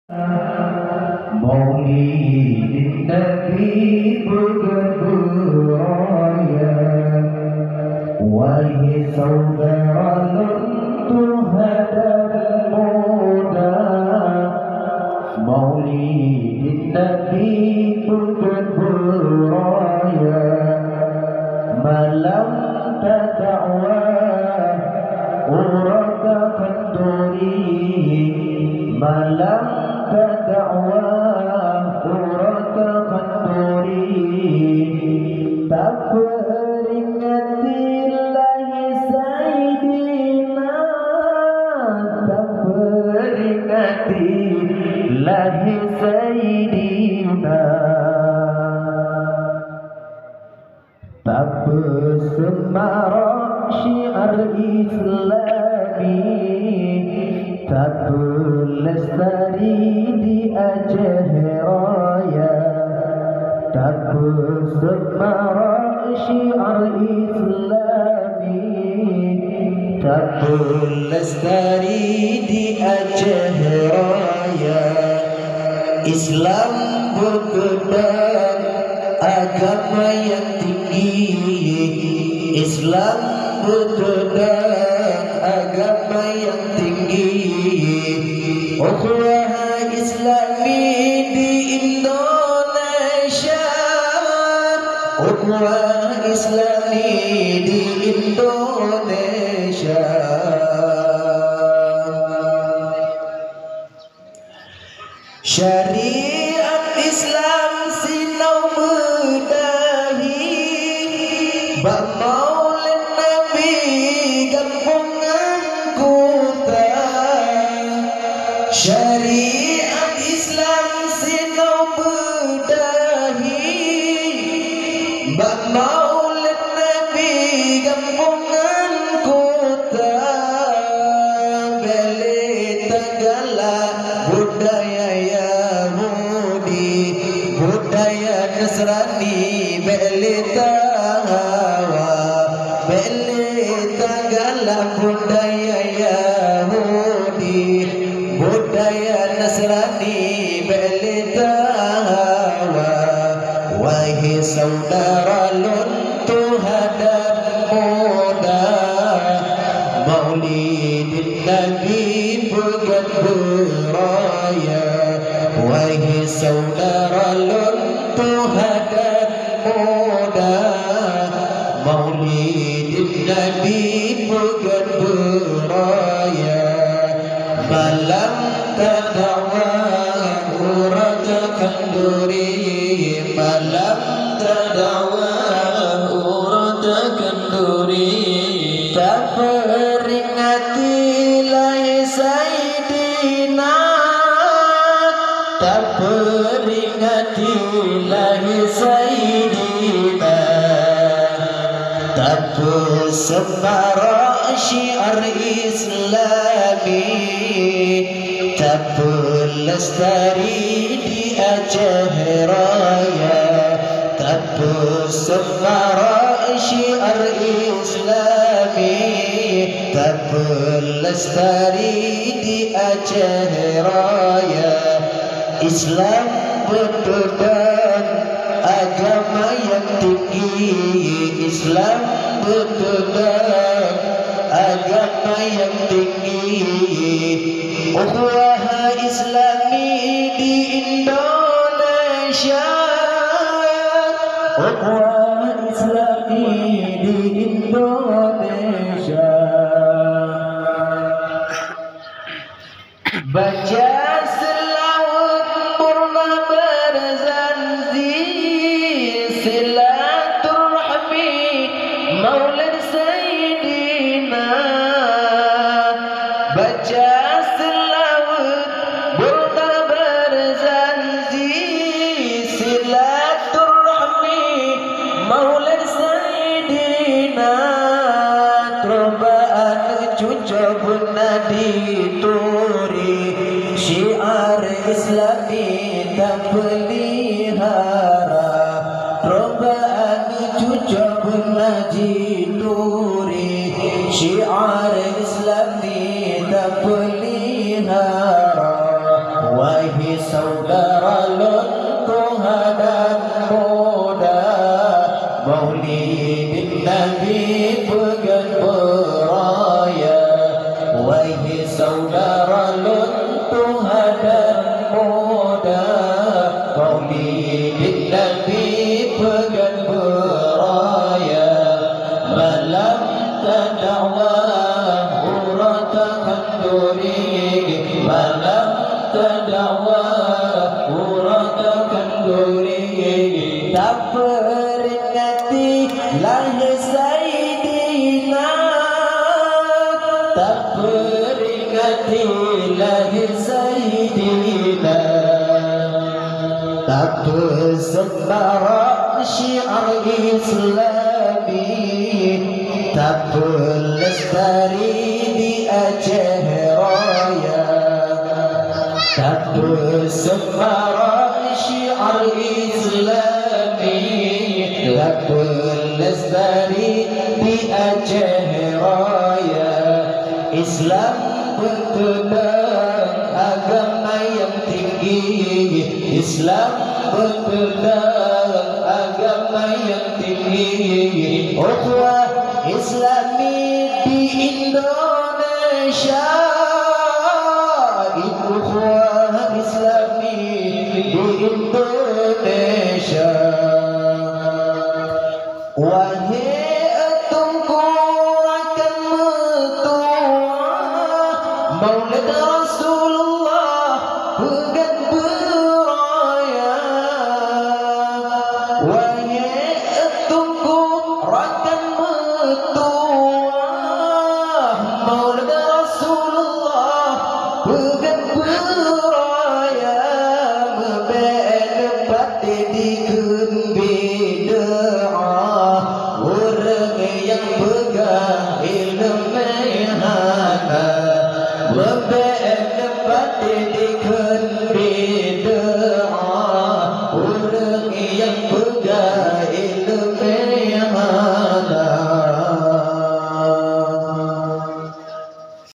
مولد النبي bergembira wahai saudara Tuhan muda. Maulid Nabi bergembira malam tada'wa urata kanduri malam tada'wa urata kanduri tak peringatillahi sayyidina tak peringatillahi sayyidina tak bersemarak syiar islami tak berlestari di Aceh Raya tak bersemarak syiar islami tak berlestari di Aceh Raya. Islam berkedap agama yang tinggi, Islam berkedap agama yang tinggi. Ukhuwah Islami di Indonesia, ukhuwah Islami di Indonesia. Syariat Islam sinau berdahi bab maulid Nabi kampungan kota. Syariat Islam sinau berdahi bab maulid Nabi kampungan kota. Beli Tagala budaya Yahudi budaya Nasrani beli Tahawa beli Tagala budaya Yahudi budaya Nasrani beli Tahawa. Wahai saudara luntuh hadap muda, Maulid Nabi bergembira. Wahai saudara luntuh hadap muda, Maulid Nabi bergembira. Malam tada'wa urata kanduri malam tada'wa urata kanduri tak peringatillahi sayyidina tak peringatillahi sayyidina tak bersemarak syiar islami tak berlestari di Aceh Raya tak bersemarak syiar islami tak berlestari di Aceh Raya. Islam berkedap agama yang tinggi, Islam berkedap agama yang tinggi. Ukhuwah Islami di Indonesia, ukhuwah Islami di Indonesia. Baca selawat purna berzanzi silaturahmi maulid sayyidina. Baca selawat purna berzanzi silaturahmi maulid sayyidina. Terobaan cucuk nadi turi syiar islami tak pelihara. Terobaan cucuk nadi turi syiar islami tak pelihara. Wahai Wahai saudara luntuh dan muda, Maulidin Nabi pegan beraya. Wahai saudara luntuh dan muda, Maulidin Nabi pegan beraya. Malam tadakwah uratakan duri, malam tadakwah uratakan duri. Tak peringati lahir Sayyidina, tak peringati lahir Sayyidina. Tak bersembara syiar Islami, tak pelestari di Aceh Raya. Tak bersembara syiar Islami, tak pelestari di Aceh Raya. Islam bertentang agama yang tinggi, Islam bertentang agama yang tinggi. Ukhuwah Islami di Indonesia, ukhuwah Islami di Indonesia. Wahai tungku akan metua, Maulid Rasulullah pegan beraya. Wahai tungku akan metua, Maulid Rasulullah pegan beraya. Membenepat didikun bid'ah, orang yang pegang ilmu hana. Membenepat didikun